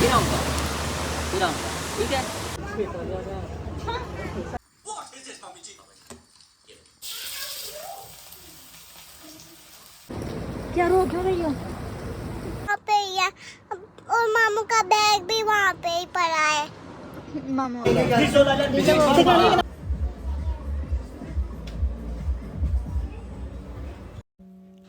गिराऊंगा गिराऊंगा, ठीक है। क्या रो क्यों रही हो? वहाँ पे ही है और मामू का बैग भी वहाँ पे ही पड़ा है। मामू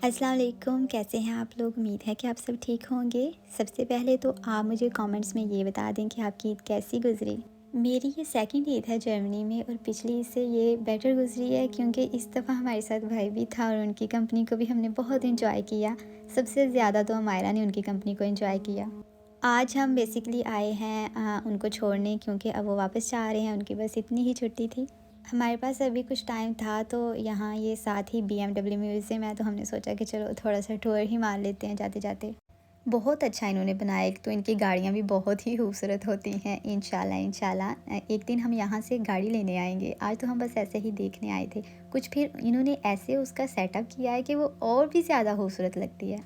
अस्सलाम वालेकुम, कैसे हैं आप लोग? उम्मीद है कि आप सब ठीक होंगे। सबसे पहले तो आप मुझे कमेंट्स में ये बता दें कि आपकी ईद कैसी गुजरी। मेरी ये सेकंड ईद है जर्मनी में और पिछली ईद से ये बेटर गुजरी है क्योंकि इस दफ़ा हमारे साथ भाई भी था और उनकी कंपनी को भी हमने बहुत इंजॉय किया। सबसे ज़्यादा तो अमायरा ने उनकी कंपनी को इंजॉय किया। आज हम बेसिकली आए हैं उनको छोड़ने क्योंकि अब वो वापस जा रहे हैं, उनकी बस इतनी ही छुट्टी थी। हमारे पास अभी कुछ टाइम था तो यहाँ ये साथ ही BMW म्यूज़ियम है तो हमने सोचा कि चलो थोड़ा सा टूर ही मार लेते हैं जाते जाते। बहुत अच्छा इन्होंने बनाया, एक तो इनकी गाड़ियाँ भी बहुत ही खूबसूरत होती हैं। इंशाल्लाह एक दिन हम यहाँ से गाड़ी लेने आएंगे। आज तो हम बस ऐसे ही देखने आए थे, कुछ फिर इन्होंने ऐसे उसका सेटअप किया है कि वो और भी ज़्यादा खूबसूरत लगती है।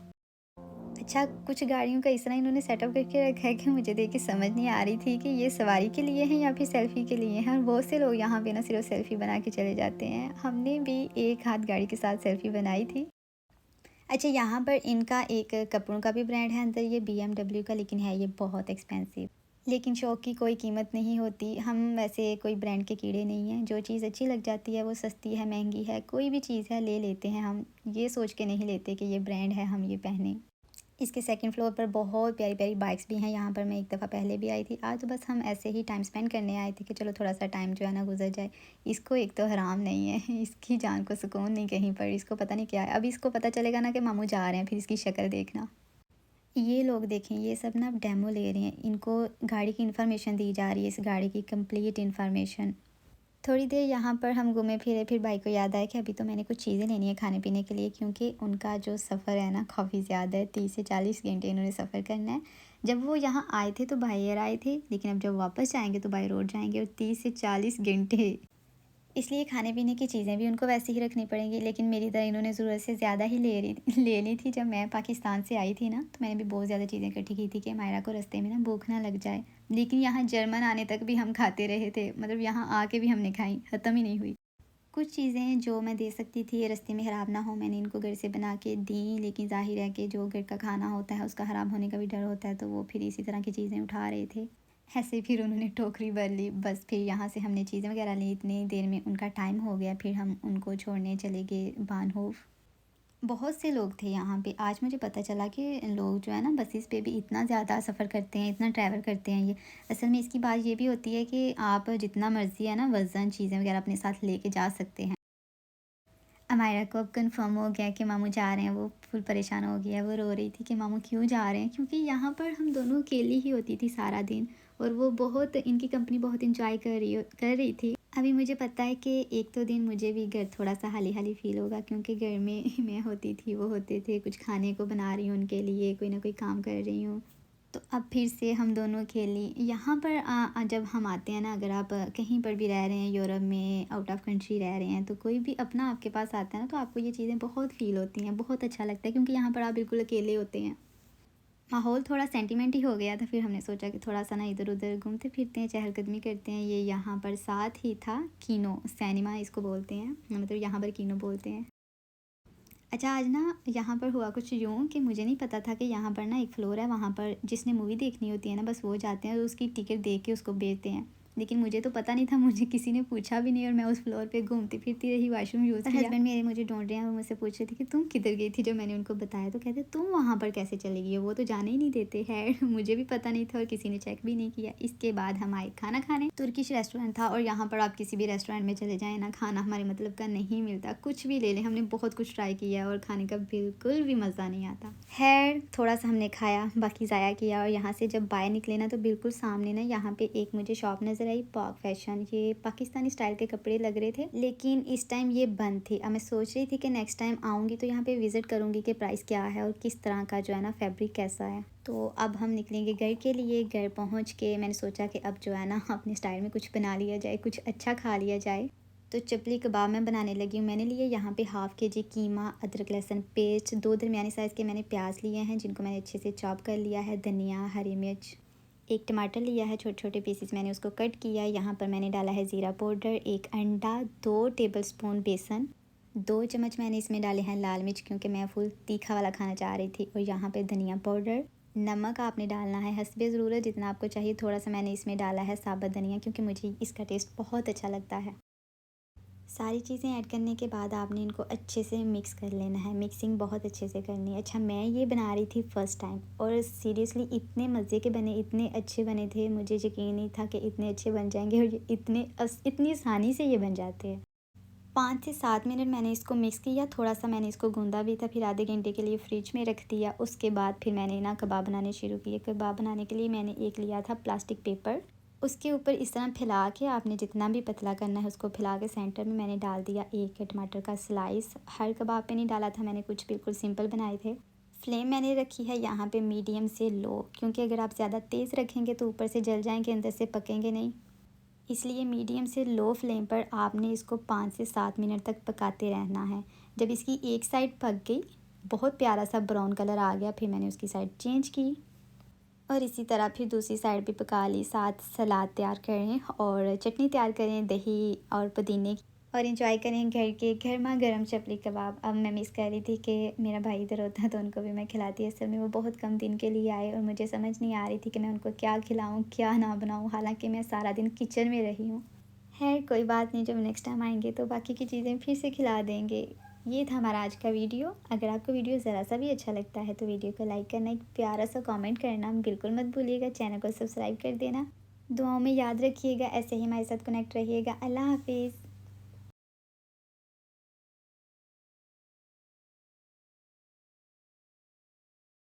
अच्छा, कुछ गाड़ियों का इस तरह इन्होंने सेटअप करके रखा है कि मुझे देख के समझ नहीं आ रही थी कि ये सवारी के लिए हैं या फिर सेल्फ़ी के लिए हैं। और बहुत से लोग यहाँ पे ना सिर्फ सेल्फ़ी बना के चले जाते हैं। हमने भी एक हाथ गाड़ी के साथ सेल्फ़ी बनाई थी। अच्छा, यहाँ पर इनका एक कपड़ों का भी ब्रांड है अंदर, ये BMW का, लेकिन है ये बहुत एक्सपेंसिव। लेकिन शौक़ की कोई कीमत नहीं होती। हम वैसे कोई ब्रांड के कीड़े नहीं हैं। जो चीज़ अच्छी लग जाती है, वो सस्ती है महंगी है कोई भी चीज़ है ले लेते हैं हम। ये सोच के नहीं लेते कि ये ब्रांड है हम ये पहने। इसके सेकंड फ्लोर पर बहुत प्यारी प्यारी बाइक्स भी हैं। यहाँ पर मैं एक दफ़ा पहले भी आई थी। आज तो बस हम ऐसे ही टाइम स्पेंड करने आए थे कि चलो थोड़ा सा टाइम जो है ना गुजर जाए। इसको एक तो हराम नहीं है, इसकी जान को सुकून नहीं कहीं पर। इसको पता नहीं क्या है, अभी इसको पता चलेगा ना कि मामू जा रहे हैं, फिर इसकी शक्ल देखना। ये लोग देखें, ये सब ना डेमो ले रहे हैं, इनको गाड़ी की इन्फॉर्मेशन दी जा रही है, इस गाड़ी की कंप्लीट इन्फॉर्मेशन। थोड़ी देर यहाँ पर हम घूमे फिरे, फिर भाई को याद आया कि अभी तो मैंने कुछ चीज़ें लेनी है खाने पीने के लिए क्योंकि उनका जो सफ़र है ना काफ़ी ज़्यादा है। 30 से 40 घंटे इन्होंने सफ़र करना है। जब वो यहाँ आए थे तो बाई एयर आए थे, लेकिन अब जब वापस जाएंगे तो बाई रोड जाएंगे और 30 से 40 घंटे। इसलिए खाने पीने की चीज़ें भी उनको वैसे ही रखनी पड़ेंगी। लेकिन मेरी तरह इन्होंने ज़रूरत से ज़्यादा ही ले ली थी। जब मैं पाकिस्तान से आई थी ना तो मैंने भी बहुत ज़्यादा चीज़ें इकट्ठी की थी कि मायरा को रास्ते में ना भूख ना लग जाए। लेकिन यहाँ जर्मन आने तक भी हम खाते रहे थे, मतलब यहाँ आके भी हमने खाई, ख़त्म ही नहीं हुई। कुछ चीज़ें जो मैं दे सकती थी रास्ते में ख़राब ना हो, मैंने इनको घर से बना के दी। लेकिन ज़ाहिर है कि जो घर का खाना होता है उसका ख़राब होने का भी डर होता है, तो वो फिर इसी तरह की चीज़ें उठा रहे थे। ऐसे फिर उन्होंने टोकरी भर ली। बस फिर यहाँ से हमने चीज़ें वगैरह ली, इतनी देर में उनका टाइम हो गया। फिर हम उनको छोड़ने चले गए बानहोफ। बहुत से लोग थे यहाँ पे। आज मुझे पता चला कि लोग जो है ना बसेस पे भी इतना ज़्यादा सफ़र करते हैं, इतना ट्रैवल करते हैं। ये असल में इसकी बात ये भी होती है कि आप जितना मर्ज़ी है ना वज़न चीज़ें वगैरह अपने साथ लेके जा सकते हैं। अमायरा को अब कंफर्म हो गया कि मामू जा रहे हैं। वो फुल परेशान हो गया, वो रो रही थी कि मामू क्यों जा रहे हैं, क्योंकि यहाँ पर हम दोनों अकेली ही होती थी सारा दिन और वो बहुत इनकी कंपनी बहुत इंजॉय कर रही थी। अभी मुझे पता है कि एक तो दिन मुझे भी घर थोड़ा सा हाली हाली फ़ील होगा क्योंकि घर में मैं होती थी, वो होते थे, कुछ खाने को बना रही हूँ उनके लिए, कोई ना कोई काम कर रही हूँ। तो अब फिर से हम दोनों खेली यहाँ पर। जब हम आते हैं ना, अगर आप कहीं पर भी रह रहे हैं, यूरोप में आउट ऑफ कंट्री रह रहे हैं, तो कोई भी अपना आपके पास आता है ना तो आपको ये चीज़ें बहुत फ़ील होती हैं, बहुत अच्छा लगता है क्योंकि यहाँ पर आप बिल्कुल अकेले होते हैं। माहौल थोड़ा सेंटिमेंट ही हो गया था। फिर हमने सोचा कि थोड़ा सा ना इधर उधर घूमते फिरते हैं, चहलकदमी करते हैं। ये यहाँ पर साथ ही था किनो सिनेमा, इसको बोलते हैं, मतलब यहाँ पर किनो बोलते हैं। अच्छा, आज ना यहाँ पर हुआ कुछ यूँ कि मुझे नहीं पता था कि यहाँ पर ना एक फ्लोर है, वहाँ पर जिसने मूवी देखनी होती है ना बस वो जाते हैं और उसकी टिकट दे के उसको बेचते हैं। लेकिन मुझे तो पता नहीं था, मुझे किसी ने पूछा भी नहीं और मैं उस फ्लोर पे घूमती फिरती रही, वॉशरूम यूज़ किया। हस्बैंड मेरे मुझे ढूंढ रहे हैं और मुझसे पूछ रहे थे कि तुम किधर गई थी। जब मैंने उनको बताया तो कहते तुम वहाँ पर कैसे चली गई हो, वो तो जाने ही नहीं देते है। मुझे भी पता नहीं था और किसी ने चेक भी नहीं किया। इसके बाद हम आए खाना खाने। तुर्किश रेस्टोरेंट था और यहाँ पर आप किसी भी रेस्टोरेंट में चले जाएँ ना, खाना हमारे मतलब का नहीं मिलता। कुछ भी ले लें, हमने बहुत कुछ ट्राई किया और खाने का बिल्कुल भी मज़ा नहीं आता। खैर थोड़ा सा हमने खाया, बाकी ज़ाया किया। और यहाँ से जब बाहर निकले ना तो बिल्कुल सामने ना यहाँ पे एक मुझे शॉप नज़र आई, पाक फैशन। ये पाकिस्तानी स्टाइल के कपड़े लग रहे थे, लेकिन इस टाइम ये बंद थी। अब मैं सोच रही थी कि नेक्स्ट टाइम आऊँगी तो यहाँ पे विज़िट करूँगी कि प्राइस क्या है और किस तरह का जो है ना फैब्रिक कैसा है। तो अब हम निकलेंगे घर के लिए। घर पहुँच के मैंने सोचा कि अब जो है ना अपने स्टाइल में कुछ बना लिया जाए, कुछ अच्छा खा लिया जाए। तो चपली कबाब मैं बनाने लगी हूँ। मैंने लिए यहाँ पे हाफ़ kg कीमा, अदरक लहसुन पेस्ट, 2 दरमियानी साइज़ के मैंने प्याज लिए हैं जिनको मैंने अच्छे से चॉप कर लिया है, धनिया, हरी मिर्च, एक टमाटर लिया है, छोटे छोटे पीसेस मैंने उसको कट किया। यहाँ पर मैंने डाला है ज़ीरा पाउडर, एक अंडा, 2 टेबलस्पून बेसन, 2 चम्मच मैंने इसमें डाले हैं लाल मिर्च क्योंकि मैं फुल तीखा वाला खाना चाह रही थी। और यहाँ पे धनिया पाउडर, नमक आपने डालना है हस्बे ज़रूरत जितना आपको चाहिए। थोड़ा सा मैंने इसमें डाला है साबुत धनिया क्योंकि मुझे इसका टेस्ट बहुत अच्छा लगता है। सारी चीज़ें ऐड करने के बाद आपने इनको अच्छे से मिक्स कर लेना है। मिक्सिंग बहुत अच्छे से करनी है। अच्छा, मैं ये बना रही थी फ़र्स्ट टाइम और सीरियसली इतने मज़े के बने, इतने अच्छे बने थे, मुझे यकीन नहीं था कि इतने अच्छे बन जाएंगे और ये इतनी आसानी से ये बन जाते हैं। 5 से 7 मिनट मैंने इसको मिक्स किया, थोड़ा सा मैंने इसको गूंदा भी था, फिर आधे घंटे के लिए फ्रिज में रख दिया। उसके बाद फिर मैंने ना कबाब बनाने शुरू किए। कबाब बनाने के लिए मैंने एक लिया था प्लास्टिक पेपर, उसके ऊपर इस तरह फैला के आपने जितना भी पतला करना है उसको फैला के सेंटर में मैंने डाल दिया एक टमाटर का स्लाइस। हर कबाब पे नहीं डाला था मैंने, कुछ बिल्कुल सिंपल बनाए थे। फ्लेम मैंने रखी है यहाँ पे मीडियम से लो, क्योंकि अगर आप ज़्यादा तेज़ रखेंगे तो ऊपर से जल जाएंगे, अंदर से पकेंगे नहीं। इसलिए मीडियम से लो फ्लेम पर आपने इसको 5 से 7 मिनट तक पकाते रहना है। जब इसकी एक साइड पक गई, बहुत प्यारा सा ब्राउन कलर आ गया, फिर मैंने उसकी साइड चेंज की और इसी तरह फिर दूसरी साइड भी पका ली। साथ सलाद तैयार करें और चटनी तैयार करें दही और पुदीने की, और इंजॉय करें घर के गर्मा गर्म चपली कबाब। अब मैं मिस कर रही थी कि मेरा भाई इधर होता तो उनको भी मैं खिलाती। असल में वो बहुत कम दिन के लिए आए और मुझे समझ नहीं आ रही थी कि मैं उनको क्या खिलाऊं क्या ना बनाऊं, हालांकि मैं सारा दिन किचन में रही हूँ। खैर कोई बात नहीं, जब नेक्स्ट टाइम आएंगे तो बाकी की चीज़ें फिर से खिला देंगे। ये था हमारा आज का वीडियो। अगर आपको वीडियो ज़रा सा भी अच्छा लगता है तो वीडियो को लाइक करना, एक प्यारा सा कमेंट करना बिल्कुल मत भूलिएगा। चैनल को सब्सक्राइब कर देना। दुआओं में याद रखिएगा, ऐसे ही हमारे साथ कनेक्ट रहिएगा। अल्लाह हाफिज़।